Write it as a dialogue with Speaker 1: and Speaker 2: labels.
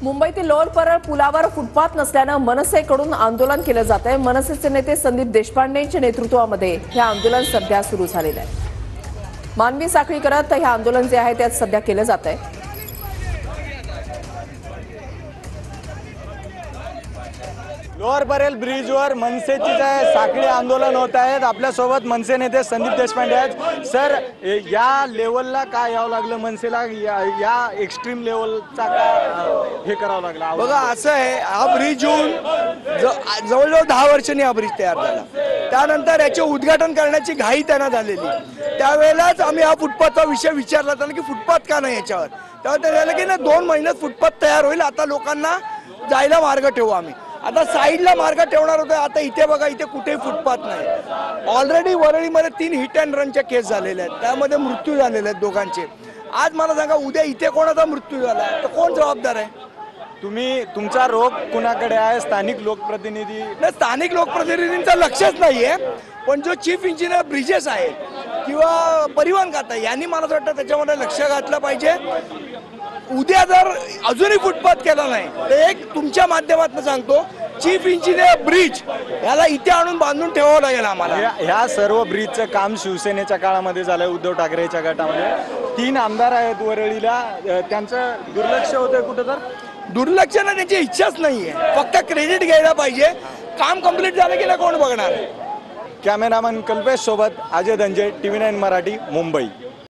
Speaker 1: मुंबईतील लोअर परळ पुलावर फुटपाथ नसल्याने मनसेकडून आंदोलन केलं जात आहे। मनसेचे नेते संदीप देशपांडेंच्या नेतृत्वामध्ये हे आंदोलन सध्या सुरू झालेलं आहे। मानवी साखळी करत हे आंदोलन जे आहे त्यात सध्या केलं जात आहे।
Speaker 2: लोअर परेल ब्रिजवर मनसेची साखळी आंदोलन होत आहेत। आपल्यासोबत मनसे नेते संदीप देशपांडे आहेत। सर, या लेवलला काय यावं लागलं मनसेला, या एक्स्ट्रीम लेवलचा का हे करावं लागलं?
Speaker 3: बघा, असं आहे, हा ब्रिज येऊन जवळजवळ 10 वर्षांनी हा ब्रिज तयार झाला। त्यानंतर याचे उद्घाटन करण्याची घाई त्यांना झालेली। त्यावेळेलाच आम्ही हा फुटपाथचा विषय विचारला त्यांना की फुटपाथ का नाही याच्यावर। तेव्हा ते म्हणाले की ना 2 महिन्यात फुटपाथ तयार होईल, आता लोकांना जायला मार्ग ठेवू आम्ही। आता साईडला मार्ग ठेवणार होतो, आता इथे बघा, इथे कुठेही फुटपाथ नाही। ऑलरेडी वरळीमध्ये 3 हिट अँड रनच्या केस झालेल्या आहेत, त्यामध्ये मृत्यू झालेले आहेत दोघांचे। आज मला सांगा, उद्या इथे कोणाचा मृत्यू झाला तर कोण जबाबदार आहे?
Speaker 2: तुमचा रोग कुणाकडे आहे? स्थानिक लोकप्रतिनिधी?
Speaker 3: नाही, स्थानिक लोकप्रतिनिधींचं लक्षच नाहीये, पण जो चीफ इंजिनियर ब्रिजेस आहे किंवा परिवहन खाता यांनी मला असं वाटतं त्याच्यामध्ये लक्ष घातलं पाहिजे। उद्या जर अजूनही फुटपाथ केला नाही तर एक तुमच्या माध्यमातून सांगतो, चीफ इंजिनियर ब्रिज याला इथे आणून बांधून ठेवावं लागेल आम्हाला।
Speaker 2: ह्या सर्व ब्रिजचं काम शिवसेनेच्या काळामध्ये झालंय, उद्धव ठाकरेच्या गटामध्ये। 3 आमदार आहेत वरळीला, त्यांचं दुर्लक्ष होतंय कुठं? तर
Speaker 3: दुर्लक्ष ना, त्यांची इच्छाच नाहीये, फक्त क्रेडिट घ्यायला पाहिजे। काम कंप्लीट झालं की कोण बघणार?
Speaker 2: कॅमेरामन कल्पेश सोबत अजय धंजे, TV9 मराठी, मुंबई।